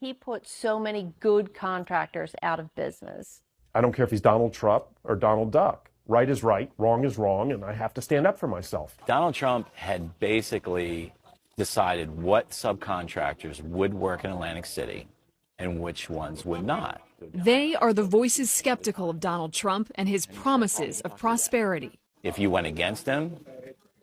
he put so many good contractors out of business? I don't care if he's Donald Trump or Donald Duck. Right is right, wrong is wrong, and I have to stand up for myself. Donald Trump had basically decided what subcontractors would work in Atlantic City and which ones would not. They are the voices skeptical of Donald Trump and his promises of prosperity. If you went against him,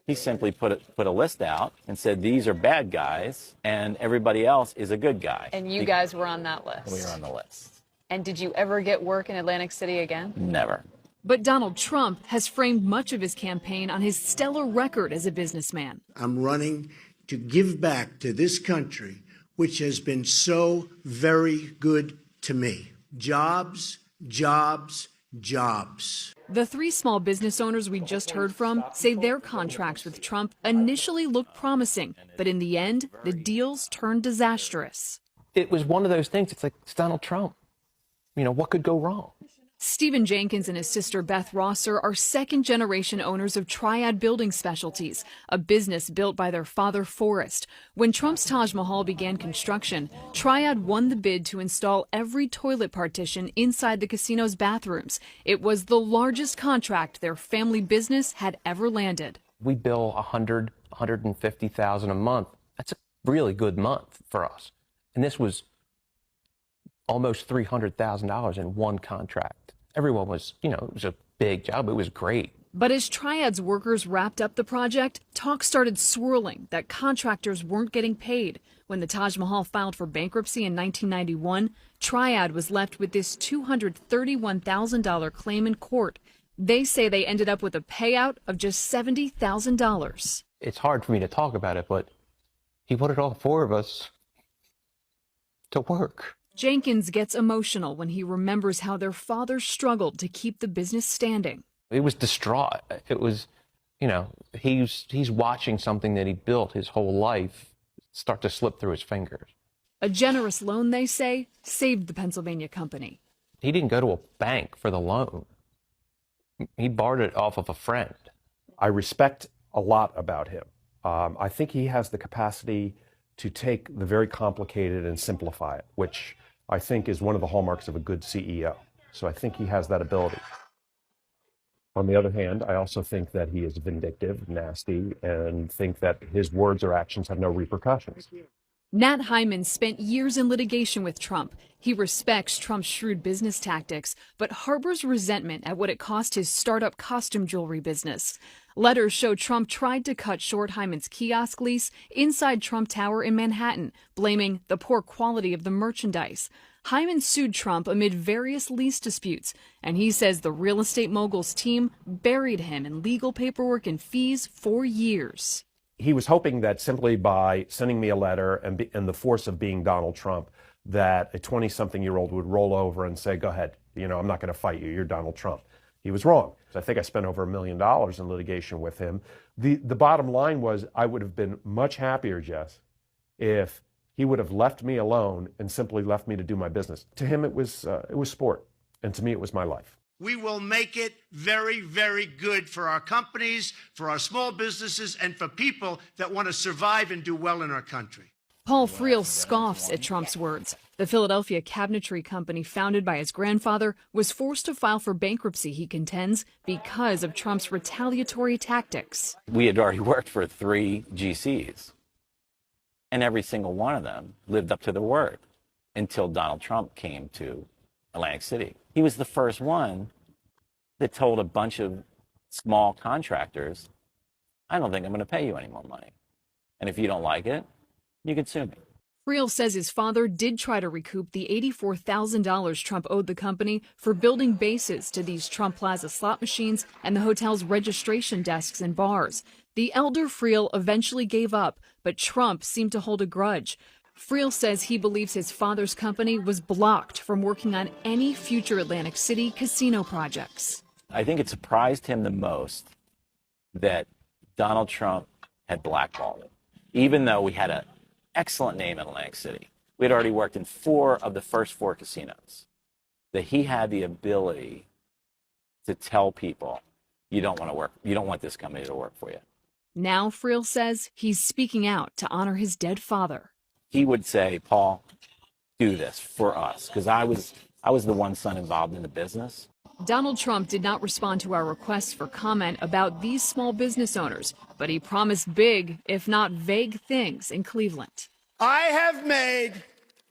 he simply put a list out and said, these are bad guys and everybody else is a good guy. And you guys were on that list? We were on the list. And did you ever get work in Atlantic City again? Never. But Donald Trump has framed much of his campaign on his stellar record as a businessman. I'm running to give back to this country, which has been so very good to me. Jobs, jobs, jobs. The three small business owners we just heard from say their contracts with Trump initially looked promising, but in the end, the deals turned disastrous. It was one of those things. It's like, it's Donald Trump. You know, what could go wrong? Stephen Jenkins and his sister Beth Rosser are second-generation owners of Triad Building Specialties, a business built by their father, Forrest. When Trump's Taj Mahal began construction, Triad won the bid to install every toilet partition inside the casino's bathrooms. It was the largest contract their family business had ever landed. We bill $150,000 a month. That's a really good month for us. And this was almost $300,000 in one contract. Everyone was, you know, it was a big job. It was great. But as Triad's workers wrapped up the project, talk started swirling that contractors weren't getting paid. When the Taj Mahal filed for bankruptcy in 1991, Triad was left with this $231,000 claim in court. They say they ended up with a payout of just $70,000. It's hard for me to talk about it, but he wanted all four of us to work. Jenkins gets emotional when he remembers how their father struggled to keep the business standing. It was distraught. It was, you know, he's watching something that he built his whole life start to slip through his fingers. A generous loan, they say, saved the Pennsylvania company. He didn't go to a bank for the loan. He borrowed it off of a friend. I respect a lot about him. I think he has the capacity to take the very complicated and simplify it, which I think is one of the hallmarks of a good CEO. So I think he has that ability. On the other hand, I also think that he is vindictive, nasty, and think that his words or actions have no repercussions. Nat Hyman spent years in litigation with Trump. He respects Trump's shrewd business tactics, but harbors resentment at what it cost his startup costume jewelry business. Letters show Trump tried to cut short Hyman's kiosk lease inside Trump Tower in Manhattan, blaming the poor quality of the merchandise. Hyman sued Trump amid various lease disputes, and he says the real estate mogul's team buried him in legal paperwork and fees for years. He was hoping that simply by sending me a letter and the force of being Donald Trump, that a 20-something-year-old would roll over and say, go ahead, you know, I'm not going to fight you, you're Donald Trump. He was wrong. I think I spent over $1 million in litigation with him. The bottom line was I would have been much happier, Jess, if he would have left me alone and simply left me to do my business. To him, it was sport, and to me, it was my life. We will make it very, very good for our companies, for our small businesses, and for people that want to survive and do well in our country. Paul Friel scoffs at Trump's words. The Philadelphia cabinetry company founded by his grandfather was forced to file for bankruptcy, he contends, because of Trump's retaliatory tactics. We had already worked for 3 GCs, and every single one of them lived up to the word until Donald Trump came to Atlantic City. He was the first one that told a bunch of small contractors, I don't think I'm going to pay you any more money. And if you don't like it, you can sue me. Friel says his father did try to recoup the $84,000 Trump owed the company for building bases to these Trump Plaza slot machines and the hotel's registration desks and bars. The elder Friel eventually gave up, but Trump seemed to hold a grudge. Friel says he believes his father's company was blocked from working on any future Atlantic City casino projects. I think it surprised him the most that Donald Trump had blackballed him, even though we had an excellent name in Atlantic City. We had already worked in 4 of the first 4 casinos, that he had the ability to tell people, you don't want this company to work for you. Now, Friel says he's speaking out to honor his dead father. He would say, Paul, do this for us, because I was the one son involved in the business. Donald Trump did not respond to our requests for comment about these small business owners, but he promised big, if not vague, things in Cleveland. I have made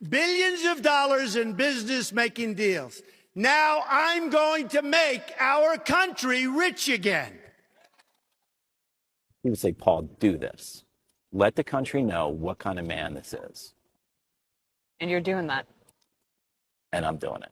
billions of dollars in business making deals. Now I'm going to make our country rich again. He would say, Paul, do this. Let the country know what kind of man this is. And you're doing that. And I'm doing it.